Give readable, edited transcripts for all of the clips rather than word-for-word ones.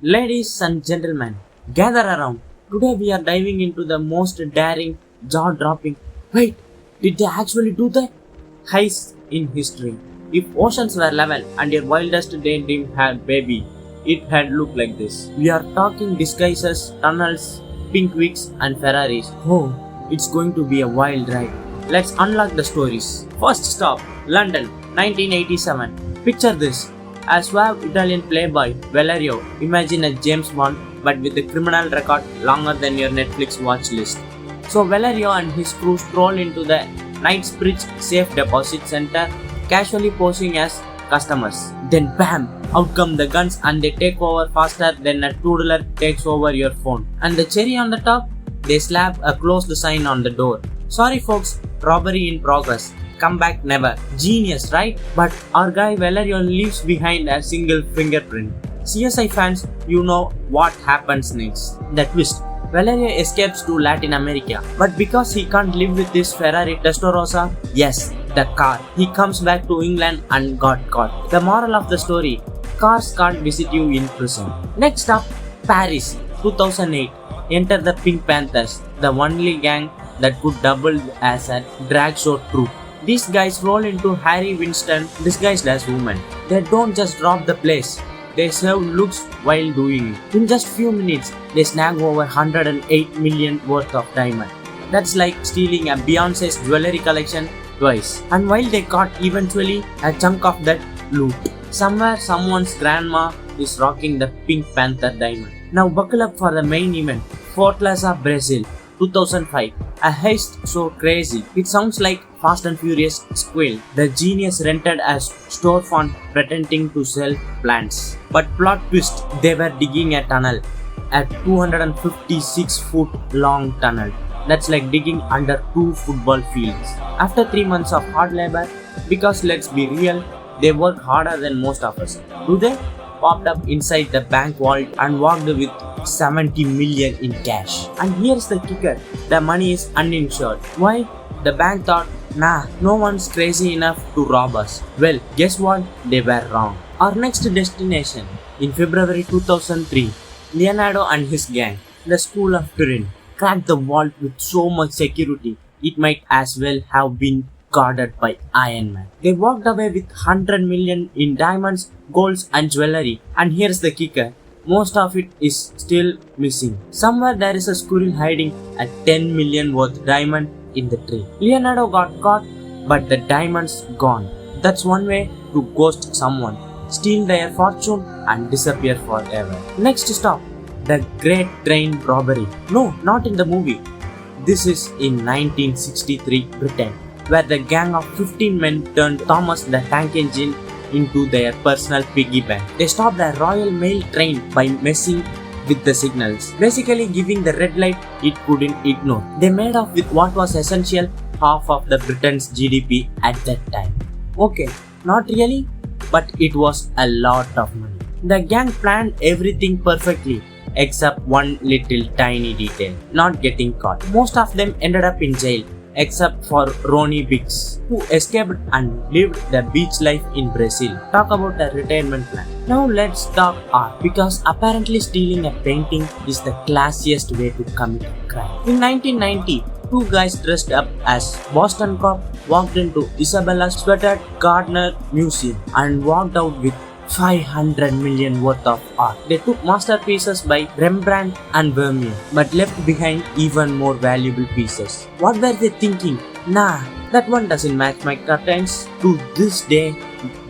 Ladies and gentlemen, gather around. Today we are diving into the most daring, jaw-dropping. Wait, did they actually do that? Heist in history. If oceans were level and your wildest daydream had baby, it had looked like this. We are talking disguises, tunnels, pink wigs, and Ferraris. Oh, it's going to be a wild ride. Let's unlock the stories. First stop, London, 1987. Picture this. A suave Italian playboy, Valerio, imagine a James Bond but with a criminal record longer than your Netflix watch list. So Valerio and his crew stroll into the Knightsbridge Safe Deposit Center, casually posing as customers. Then bam! Out come the guns and they take over faster than a toddler takes over your phone. And the cherry on the top? They slap a closed sign on the door. Sorry folks, robbery in progress. Come back never. Genius, right? But our guy Valerio leaves behind a single fingerprint. CSI fans, you know what happens next. The twist. Valerio escapes to Latin America. But because he can't live with this Ferrari Testarossa, yes, the car, he comes back to England and got caught. The moral of the story, cars can't visit you in prison. Next up, Paris, 2008. Enter the Pink Panthers, the only gang that could double as a drag show troupe. These guys roll into Harry Winston disguised as women. They don't just rob the place, they serve looks while doing it. In just few minutes, they snag over 108 million worth of diamond. That's like stealing a Beyonce's jewelry collection twice. And while they caught eventually a chunk of that loot, somewhere someone's grandma is rocking the Pink Panther diamond. Now buckle up for the main event, Fortaleza, Brazil, 2005. A heist so crazy, it sounds like Fast and Furious Squill. The genius rented a storefront pretending to sell plants. But plot twist, they were digging a tunnel. A 256-foot long tunnel. That's like digging under 2 football fields. After 3 months of hard labor, because let's be real, they work harder than most of us. Do they? Popped up inside the bank vault and walked with 70 million in cash. And here's the kicker, the money is uninsured. Why? The bank thought, nah, no one's crazy enough to rob us. Well, guess what? They were wrong. Our next destination, in February 2003, Leonardo and his gang, the School of Turin, cracked the vault with so much security, it might as well have been guarded by Iron Man. They walked away with 100 million in diamonds, golds and jewelry. And here's the kicker, most of it is still missing. Somewhere there is a squirrel hiding a 10 million worth diamond in the tree. Leonardo got caught, but the diamond's gone. That's one way to ghost someone, steal their fortune and disappear forever. Next stop, the Great Train Robbery. No, not in the movie. This is in 1963 Britain, where the gang of 15 men turned Thomas the Tank Engine into their personal piggy bank. They stopped the Royal Mail train by messing with the signals, basically giving the red light it couldn't ignore. They made off with what was essential half of the Britain's GDP at that time. Okay, not really, but it was a lot of money. The gang planned everything perfectly, except one little tiny detail, not getting caught. Most of them ended up in jail, except for Ronnie Biggs, who escaped and lived the beach life in Brazil. Talk about a retirement plan. Now let's talk art, because apparently stealing a painting is the classiest way to commit a crime. In 1990, 2 guys dressed up as Boston Cop walked into Isabella's sweatered Gardner Museum and walked out with 500 million worth of art. They took masterpieces by Rembrandt and Vermeer, but left behind even more valuable pieces. What were they thinking? Nah, that one doesn't match my curtains. To this day,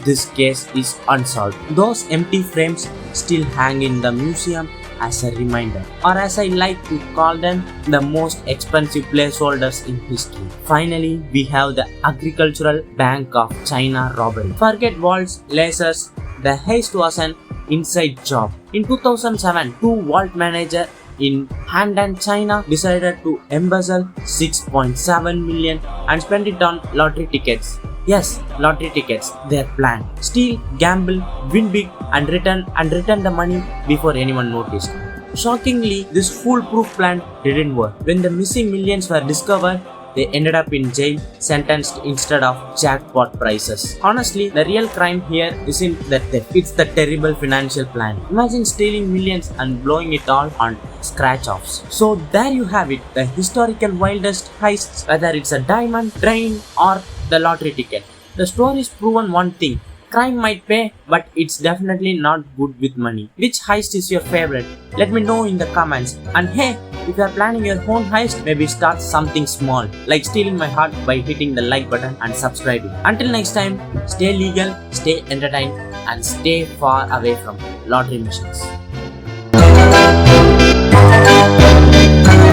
this case is unsolved. Those empty frames still hang in the museum as a reminder, or as I like to call them, the most expensive placeholders in history. Finally, we have the Agricultural Bank of China robbery. Forget vaults, lasers, the heist was an inside job. In 2007, 2 vault managers in Handan, China decided to embezzle 6.7 million and spend it on lottery tickets. Yes, lottery tickets, their plan. Steal, gamble, win big and return the money before anyone noticed. Shockingly, this foolproof plan didn't work. When the missing millions were discovered, they ended up in jail, sentenced instead of jackpot prizes. Honestly, the real crime here isn't the theft, it's the terrible financial plan. Imagine stealing millions and blowing it all on scratch-offs. So there you have it, the historical wildest heists, whether it's a diamond, train or the lottery ticket. The story's proven one thing. Crime might pay, but it's definitely not good with money. Which heist is your favorite? Let me know in the comments. And hey, if you are planning your own heist, maybe start something small, like stealing my heart by hitting the like button and subscribing. Until next time, stay legal, stay entertained, and stay far away from lottery machines.